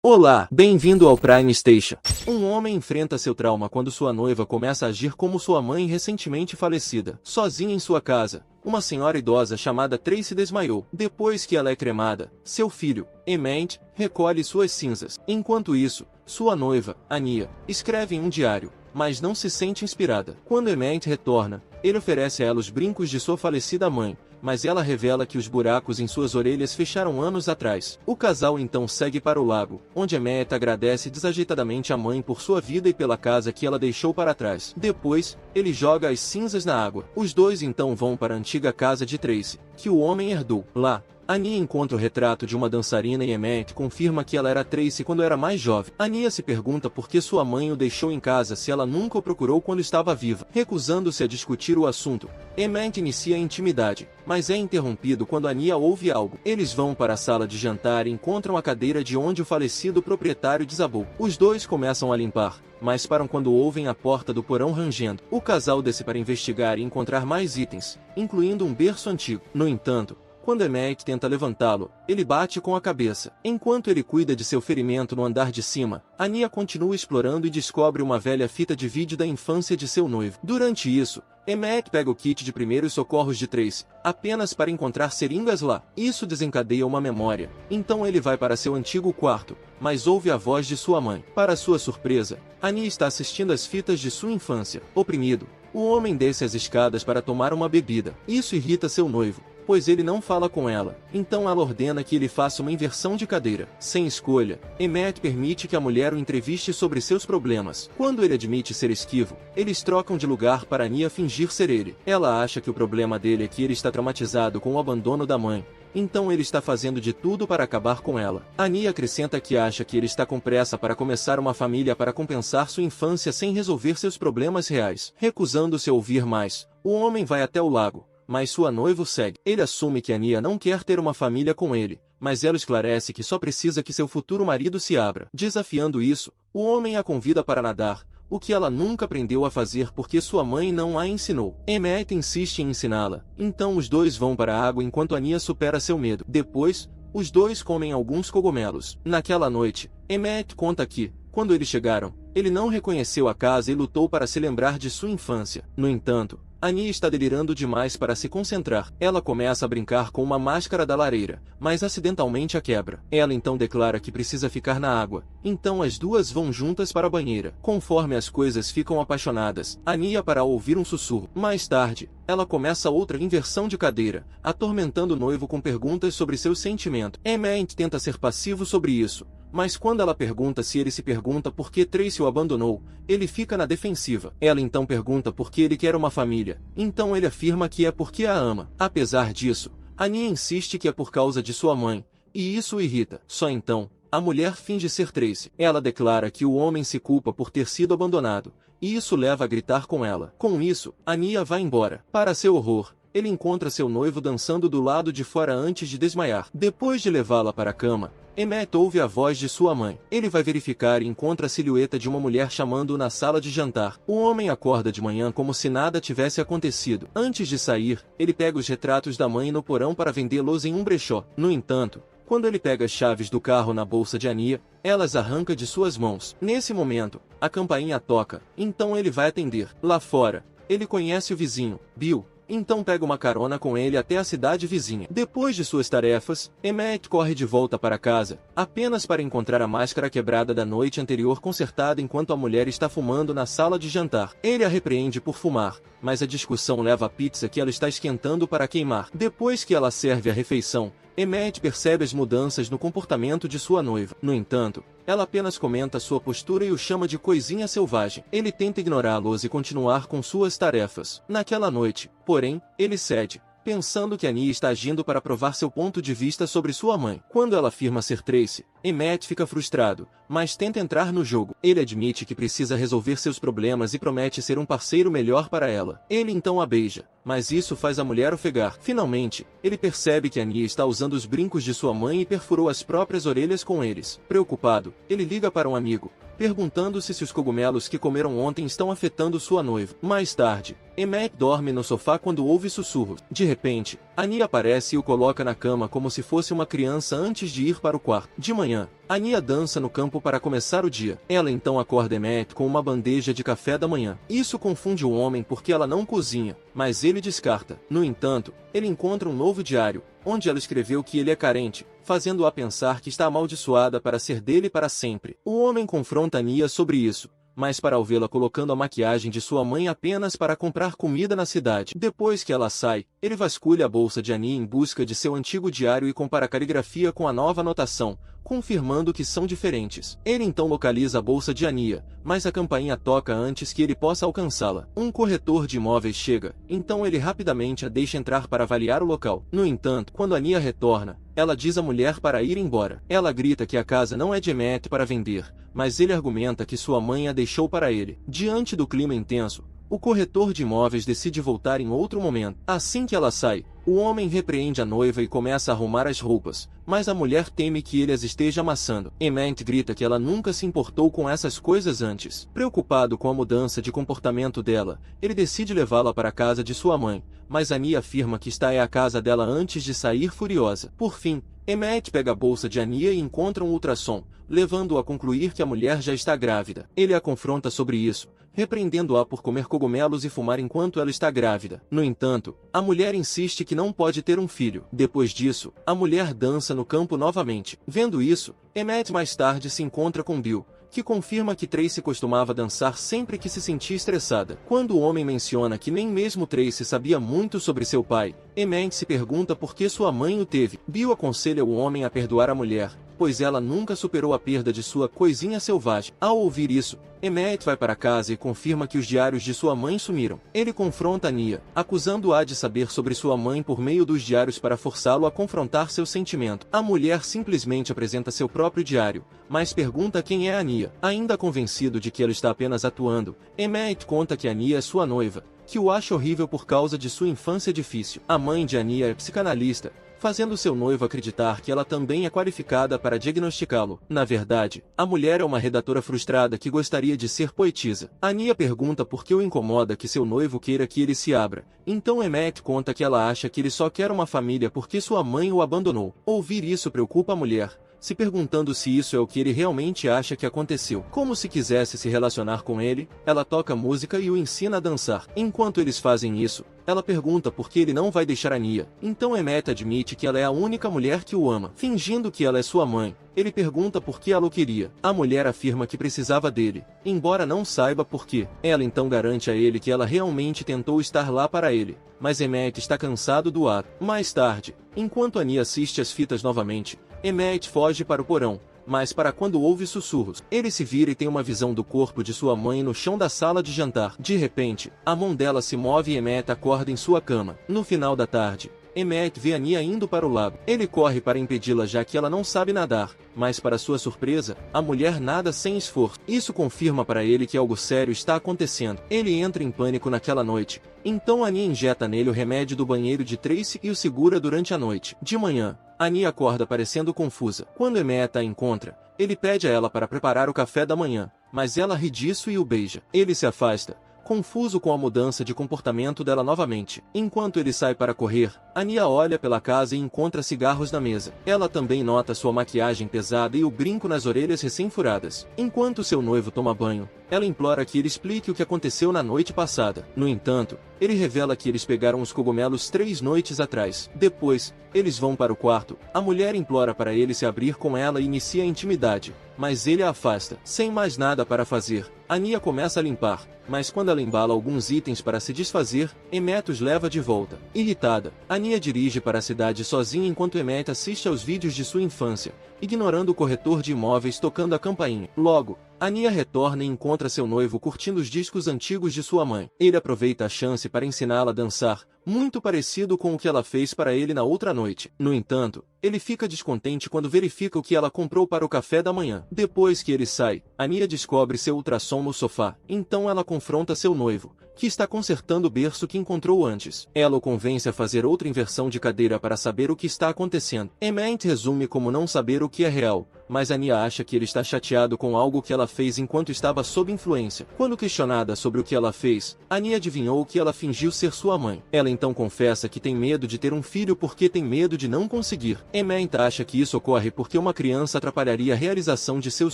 Olá, bem-vindo ao Prime Station. Um homem enfrenta seu trauma quando sua noiva começa a agir como sua mãe recentemente falecida. Sozinha em sua casa, uma senhora idosa chamada Tracy desmaiou. Depois que ela é cremada, seu filho, Emmett, recolhe suas cinzas. Enquanto isso, sua noiva, Ania, escreve em um diário, mas não se sente inspirada. Quando Emmett retorna, ele oferece a ela os brincos de sua falecida mãe, mas ela revela que os buracos em suas orelhas fecharam anos atrás. O casal então segue para o lago, onde Emmett agradece desajeitadamente a mãe por sua vida e pela casa que ela deixou para trás. Depois, ele joga as cinzas na água. Os dois então vão para a antiga casa de Tracy, que o homem herdou. Lá, Ania encontra o retrato de uma dançarina e Emmett confirma que ela era Tracy quando era mais jovem. Ania se pergunta por que sua mãe o deixou em casa se ela nunca o procurou quando estava viva. Recusando-se a discutir o assunto, Emmett inicia a intimidade, mas é interrompido quando Ania ouve algo. Eles vão para a sala de jantar e encontram a cadeira de onde o falecido proprietário desabou. Os dois começam a limpar, mas param quando ouvem a porta do porão rangendo. O casal desce para investigar e encontrar mais itens, incluindo um berço antigo. No entanto, quando Emmett tenta levantá-lo, ele bate com a cabeça. Enquanto ele cuida de seu ferimento no andar de cima, Ania continua explorando e descobre uma velha fita de vídeo da infância de seu noivo. Durante isso, Emmett pega o kit de primeiros socorros de Tracy, apenas para encontrar seringas lá. Isso desencadeia uma memória. Então ele vai para seu antigo quarto, mas ouve a voz de sua mãe. Para sua surpresa, Ania está assistindo às fitas de sua infância. Oprimido, o homem desce as escadas para tomar uma bebida. Isso irrita seu noivo, pois ele não fala com ela. Então ela ordena que ele faça uma inversão de cadeira. Sem escolha, Emmett permite que a mulher o entreviste sobre seus problemas. Quando ele admite ser esquivo, eles trocam de lugar para Ania fingir ser ele. Ela acha que o problema dele é que ele está traumatizado com o abandono da mãe, então ele está fazendo de tudo para acabar com ela. Ania acrescenta que acha que ele está com pressa para começar uma família para compensar sua infância sem resolver seus problemas reais. Recusando-se a ouvir mais, o homem vai até o lago, mas sua noiva o segue. Ele assume que Ania não quer ter uma família com ele, mas ela esclarece que só precisa que seu futuro marido se abra. Desafiando isso, o homem a convida para nadar, o que ela nunca aprendeu a fazer porque sua mãe não a ensinou. Emmett insiste em ensiná-la, então os dois vão para a água enquanto Ania supera seu medo. Depois, os dois comem alguns cogumelos. Naquela noite, Emmett conta que, quando eles chegaram, ele não reconheceu a casa e lutou para se lembrar de sua infância. No entanto, Ania está delirando demais para se concentrar. Ela começa a brincar com uma máscara da lareira, mas acidentalmente a quebra. Ela então declara que precisa ficar na água. Então as duas vão juntas para a banheira. Conforme as coisas ficam apaixonadas, Ania para ouvir um sussurro. Mais tarde, ela começa outra inversão de cadeira, atormentando o noivo com perguntas sobre seu sentimento. Emmett tenta ser passivo sobre isso, mas quando ela pergunta se ele se pergunta por que Tracy o abandonou, ele fica na defensiva. Ela então pergunta por que ele quer uma família, então ele afirma que é porque a ama. Apesar disso, Ania insiste que é por causa de sua mãe, e isso o irrita. Só então, a mulher finge ser Tracy. Ela declara que o homem se culpa por ter sido abandonado, e isso leva a gritar com ela. Com isso, Ania vai embora. Para seu horror, ele encontra seu noivo dançando do lado de fora antes de desmaiar. Depois de levá-la para a cama, Emmett ouve a voz de sua mãe. Ele vai verificar e encontra a silhueta de uma mulher chamando-o na sala de jantar. O homem acorda de manhã como se nada tivesse acontecido. Antes de sair, ele pega os retratos da mãe no porão para vendê-los em um brechó. No entanto, quando ele pega as chaves do carro na bolsa de Ania, elas arranca de suas mãos. Nesse momento, a campainha toca, então ele vai atender. Lá fora, ele conhece o vizinho, Bill, então pega uma carona com ele até a cidade vizinha. Depois de suas tarefas, Emmett corre de volta para casa, apenas para encontrar a máscara quebrada da noite anterior consertada enquanto a mulher está fumando na sala de jantar. Ele a repreende por fumar, mas a discussão leva a pizza que ela está esquentando para queimar. Depois que ela serve a refeição, Emmett percebe as mudanças no comportamento de sua noiva. No entanto, ela apenas comenta sua postura e o chama de coisinha selvagem. Ele tenta ignorá-los e continuar com suas tarefas. Naquela noite, porém, ele cede, pensando que Ania está agindo para provar seu ponto de vista sobre sua mãe. Quando ela afirma ser Tracy, Emmett fica frustrado, mas tenta entrar no jogo. Ele admite que precisa resolver seus problemas e promete ser um parceiro melhor para ela. Ele então a beija, mas isso faz a mulher ofegar. Finalmente, ele percebe que Ania está usando os brincos de sua mãe e perfurou as próprias orelhas com eles. Preocupado, ele liga para um amigo, perguntando-se se os cogumelos que comeram ontem estão afetando sua noiva. Mais tarde, Emmett dorme no sofá quando ouve sussurros. De repente, Anya aparece e o coloca na cama como se fosse uma criança antes de ir para o quarto. De manhã, Anya dança no campo para começar o dia. Ela então acorda Emmett com uma bandeja de café da manhã. Isso confunde o homem porque ela não cozinha, mas ele descarta. No entanto, ele encontra um novo diário, onde ela escreveu que ele é carente, fazendo-a pensar que está amaldiçoada para ser dele para sempre. O homem confronta Anya sobre isso, mas para ao vê-la colocando a maquiagem de sua mãe apenas para comprar comida na cidade. Depois que ela sai, ele vasculha a bolsa de Anya em busca de seu antigo diário e compara a caligrafia com a nova anotação, confirmando que são diferentes. Ele então localiza a bolsa de Anya, mas a campainha toca antes que ele possa alcançá-la. Um corretor de imóveis chega, então ele rapidamente a deixa entrar para avaliar o local. No entanto, quando Anya retorna, ela diz à mulher para ir embora. Ela grita que a casa não é de Emmett para vender, mas ele argumenta que sua mãe a deixou para ele. Diante do clima intenso, o corretor de imóveis decide voltar em outro momento. Assim que ela sai, o homem repreende a noiva e começa a arrumar as roupas, mas a mulher teme que ele as esteja amassando. Emmett grita que ela nunca se importou com essas coisas antes. Preocupado com a mudança de comportamento dela, ele decide levá-la para a casa de sua mãe, mas Anya afirma que está é a casa dela antes de sair furiosa. Por fim, Emmett pega a bolsa de Anya e encontra um ultrassom, levando-o a concluir que a mulher já está grávida. Ele a confronta sobre isso, repreendendo-a por comer cogumelos e fumar enquanto ela está grávida. No entanto, a mulher insiste que não pode ter um filho. Depois disso, a mulher dança no campo novamente. Vendo isso, Emmett mais tarde se encontra com Bill, que confirma que Tracy costumava dançar sempre que se sentia estressada. Quando o homem menciona que nem mesmo Tracy sabia muito sobre seu pai, Emmett se pergunta por que sua mãe o teve. Bill aconselha o homem a perdoar a mulher, pois ela nunca superou a perda de sua coisinha selvagem. Ao ouvir isso, Emmett vai para casa e confirma que os diários de sua mãe sumiram. Ele confronta Anya, acusando-a de saber sobre sua mãe por meio dos diários para forçá-lo a confrontar seu sentimento. A mulher simplesmente apresenta seu próprio diário, mas pergunta quem é Anya. Ainda convencido de que ela está apenas atuando, Emmett conta que Anya é sua noiva, que o acha horrível por causa de sua infância difícil. A mãe de Anya é psicanalista, fazendo seu noivo acreditar que ela também é qualificada para diagnosticá-lo. Na verdade, a mulher é uma redatora frustrada que gostaria de ser poetisa. Anya pergunta por que o incomoda que seu noivo queira que ele se abra. Então Emmett conta que ela acha que ele só quer uma família porque sua mãe o abandonou. Ouvir isso preocupa a mulher, se perguntando se isso é o que ele realmente acha que aconteceu. Como se quisesse se relacionar com ele, ela toca música e o ensina a dançar. Enquanto eles fazem isso, ela pergunta por que ele não vai deixar Anya. Então Emmett admite que ela é a única mulher que o ama. Fingindo que ela é sua mãe, ele pergunta por que ela o queria. A mulher afirma que precisava dele, embora não saiba por quê. Ela então garante a ele que ela realmente tentou estar lá para ele, mas Emmett está cansado do ato. Mais tarde, enquanto Anya assiste as fitas novamente, Emmett foge para o porão, mas para quando ouve sussurros, ele se vira e tem uma visão do corpo de sua mãe no chão da sala de jantar. De repente, a mão dela se move e Emmett acorda em sua cama. No final da tarde, Emmett vê Anya indo para o lago. Ele corre para impedi-la já que ela não sabe nadar, mas para sua surpresa, a mulher nada sem esforço. Isso confirma para ele que algo sério está acontecendo. Ele entra em pânico naquela noite, então Anya injeta nele o remédio do banheiro de Tracy e o segura durante a noite. De manhã, Anya acorda parecendo confusa. Quando Emmett a encontra, ele pede a ela para preparar o café da manhã, mas ela ri disso e o beija. Ele se afasta, confuso com a mudança de comportamento dela novamente. Enquanto ele sai para correr, Anya olha pela casa e encontra cigarros na mesa. Ela também nota sua maquiagem pesada e o brinco nas orelhas recém-furadas. Enquanto seu noivo toma banho, ela implora que ele explique o que aconteceu na noite passada. No entanto, ele revela que eles pegaram os cogumelos 3 noites atrás. Depois, eles vão para o quarto. A mulher implora para ele se abrir com ela e inicia a intimidade, mas ele a afasta. Sem mais nada para fazer, Anya começa a limpar, mas quando ela embala alguns itens para se desfazer, Emmett os leva de volta. Irritada, Anya dirige para a cidade sozinha enquanto Emmett assiste aos vídeos de sua infância, ignorando o corretor de imóveis tocando a campainha. Logo, Anya retorna e encontra seu noivo curtindo os discos antigos de sua mãe. Ele aproveita a chance para ensiná-la a dançar, muito parecido com o que ela fez para ele na outra noite. No entanto, ele fica descontente quando verifica o que ela comprou para o café da manhã. Depois que ele sai, Anya descobre seu ultrassom no sofá. Então ela confronta seu noivo, que está consertando o berço que encontrou antes. Ela o convence a fazer outra inversão de cadeira para saber o que está acontecendo. Emmett resume como não saber o que é real, mas Ania acha que ele está chateado com algo que ela fez enquanto estava sob influência. Quando questionada sobre o que ela fez, Ania adivinhou que ela fingiu ser sua mãe. Ela então confessa que tem medo de ter um filho porque tem medo de não conseguir. Emmett acha que isso ocorre porque uma criança atrapalharia a realização de seus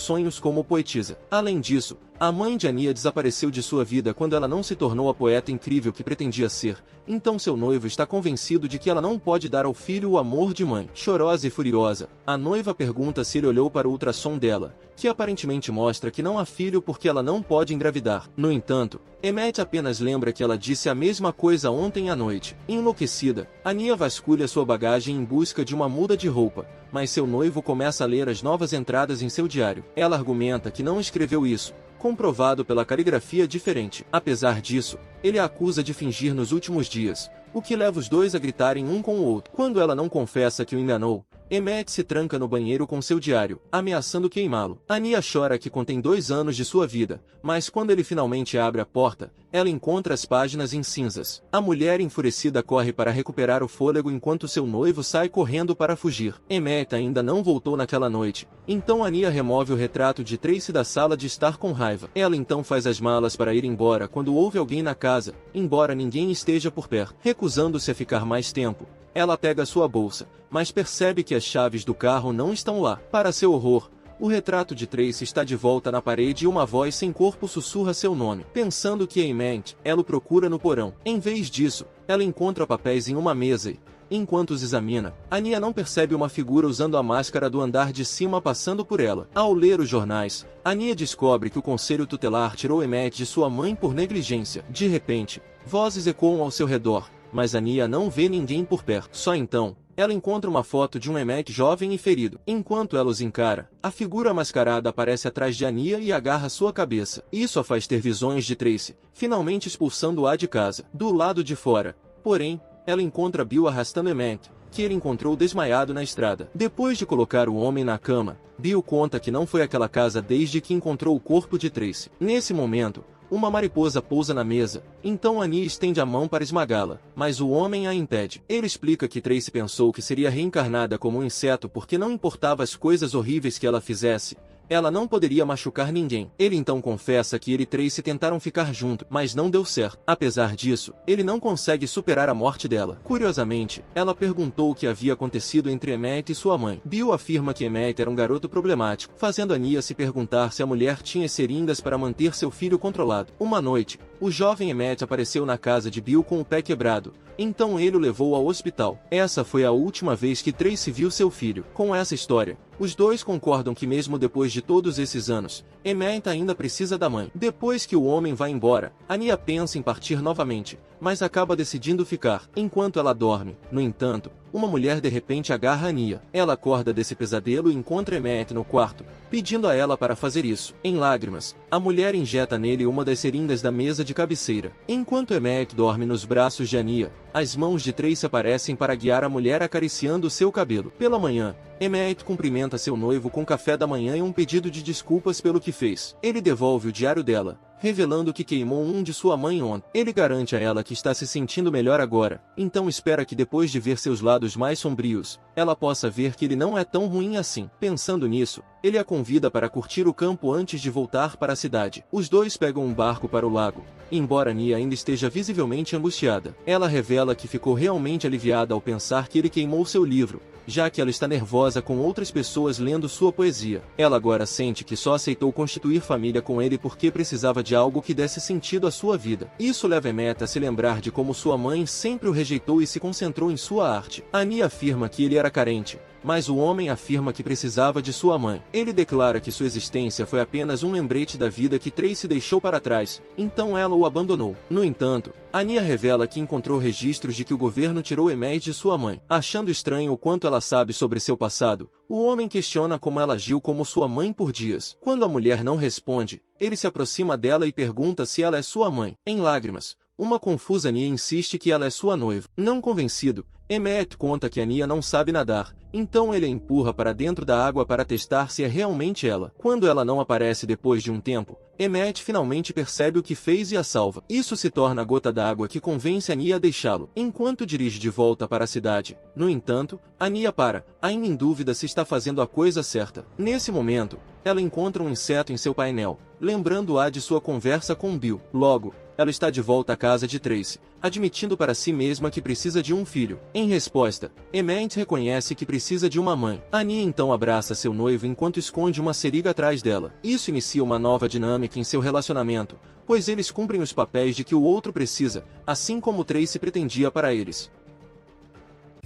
sonhos como poetisa. Além disso, a mãe de Ania desapareceu de sua vida quando ela não se tornou a poeta incrível que pretendia ser, então seu noivo está convencido de que ela não pode dar ao filho o amor de mãe. Chorosa e furiosa, a noiva pergunta se ele olhou para o ultrassom dela, que aparentemente mostra que não há filho porque ela não pode engravidar. No entanto, Emmett apenas lembra que ela disse a mesma coisa ontem à noite. Enlouquecida, Ania vasculha sua bagagem em busca de uma muda de roupa, mas seu noivo começa a ler as novas entradas em seu diário. Ela argumenta que não escreveu isso, comprovado pela caligrafia diferente. Apesar disso, ele a acusa de fingir nos últimos dias, o que leva os dois a gritarem um com o outro. Quando ela não confessa que o enganou, Emmett se tranca no banheiro com seu diário, ameaçando queimá-lo. Ania chora que contém 2 anos de sua vida, mas quando ele finalmente abre a porta, ela encontra as páginas em cinzas. A mulher enfurecida corre para recuperar o fôlego enquanto seu noivo sai correndo para fugir. Emmett ainda não voltou naquela noite, então Ania remove o retrato de Tracy da sala de estar com raiva. Ela então faz as malas para ir embora quando ouve alguém na casa, embora ninguém esteja por perto. Recusando-se a ficar mais tempo, ela pega sua bolsa, mas percebe que as chaves do carro não estão lá. Para seu horror, o retrato de Tracy está de volta na parede e uma voz sem corpo sussurra seu nome. Pensando que é Emmett, ela o procura no porão. Em vez disso, ela encontra papéis em uma mesa e, enquanto os examina, Ania não percebe uma figura usando a máscara do andar de cima passando por ela. Ao ler os jornais, Ania descobre que o conselho tutelar tirou Emmett de sua mãe por negligência. De repente, vozes ecoam ao seu redor, mas Ania não vê ninguém por perto. Só então, ela encontra uma foto de um Emmett jovem e ferido. Enquanto ela os encara, a figura mascarada aparece atrás de Ania e agarra sua cabeça. Isso a faz ter visões de Tracy, finalmente expulsando-a de casa. Do lado de fora, porém, ela encontra Bill arrastando Emmett, que ele encontrou desmaiado na estrada. Depois de colocar o homem na cama, Bill conta que não foi àquela casa desde que encontrou o corpo de Tracy. Nesse momento, uma mariposa pousa na mesa, então Ania estende a mão para esmagá-la, mas o homem a impede. Ele explica que Tracy pensou que seria reencarnada como um inseto porque não importava as coisas horríveis que ela fizesse, ela não poderia machucar ninguém. Ele então confessa que ele e Tracy tentaram ficar juntos, mas não deu certo. Apesar disso, ele não consegue superar a morte dela. Curiosamente, ela perguntou o que havia acontecido entre Emmett e sua mãe. Bill afirma que Emmett era um garoto problemático, fazendo Ania se perguntar se a mulher tinha seringas para manter seu filho controlado. Uma noite, o jovem Emmett apareceu na casa de Bill com o pé quebrado, então ele o levou ao hospital. Essa foi a última vez que Tracy viu seu filho. Com essa história, os dois concordam que mesmo depois de todos esses anos, Emmett ainda precisa da mãe. Depois que o homem vai embora, Ania pensa em partir novamente, mas acaba decidindo ficar. Enquanto ela dorme, no entanto, uma mulher de repente agarra Ania. Ela acorda desse pesadelo e encontra Emmett no quarto, pedindo a ela para fazer isso. Em lágrimas, a mulher injeta nele uma das seringas da mesa de cabeceira. Enquanto Emmett dorme nos braços de Ania, as mãos de Tracy aparecem para guiar a mulher acariciando seu cabelo. Pela manhã, Emmett cumprimenta seu noivo com café da manhã e um pedido de desculpas pelo que fez. Ele devolve o diário dela, revelando que queimou um de sua mãe ontem. Ele garante a ela que está se sentindo melhor agora, então espera que depois de ver seus lados mais sombrios, ela possa ver que ele não é tão ruim assim. Pensando nisso, ele a convida para curtir o campo antes de voltar para a cidade. Os dois pegam um barco para o lago. Embora Nia ainda esteja visivelmente angustiada, ela revela que ficou realmente aliviada ao pensar que ele queimou seu livro, já que ela está nervosa com outras pessoas lendo sua poesia. Ela agora sente que só aceitou constituir família com ele porque precisava de algo que desse sentido à sua vida. Isso leva Emmett a se lembrar de como sua mãe sempre o rejeitou e se concentrou em sua arte. Ania afirma que ele era carente, mas o homem afirma que precisava de sua mãe. Ele declara que sua existência foi apenas um lembrete da vida que Tracy deixou para trás, então ela o abandonou. No entanto, Ania revela que encontrou registros de que o governo tirou Emmett de sua mãe. Achando estranho o quanto ela sabe sobre seu passado, o homem questiona como ela agiu como sua mãe por dias. Quando a mulher não responde, ele se aproxima dela e pergunta se ela é sua mãe. Em lágrimas, uma confusa Ania insiste que ela é sua noiva. Não convencido, Emmett conta que Anya não sabe nadar, então ele a empurra para dentro da água para testar se é realmente ela. Quando ela não aparece depois de um tempo, Emmett finalmente percebe o que fez e a salva. Isso se torna a gota d'água que convence Anya a deixá-lo, enquanto dirige de volta para a cidade. No entanto, Anya para, ainda em dúvida se está fazendo a coisa certa. Nesse momento, ela encontra um inseto em seu painel, lembrando-a de sua conversa com Bill. Logo, ela está de volta à casa de Tracy, admitindo para si mesma que precisa de um filho. Em resposta, Emmett reconhece que precisa de uma mãe. Anya então abraça seu noivo enquanto esconde uma seringa atrás dela. Isso inicia uma nova dinâmica em seu relacionamento, pois eles cumprem os papéis de que o outro precisa, assim como Tracy pretendia para eles.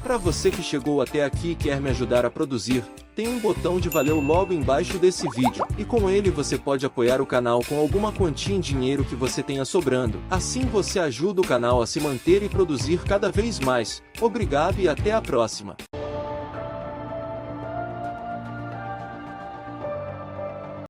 Para você que chegou até aqui e quer me ajudar a produzir, tem um botão de valeu logo embaixo desse vídeo, e com ele você pode apoiar o canal com alguma quantia em dinheiro que você tenha sobrando. Assim você ajuda o canal a se manter e produzir cada vez mais. Obrigado e até a próxima.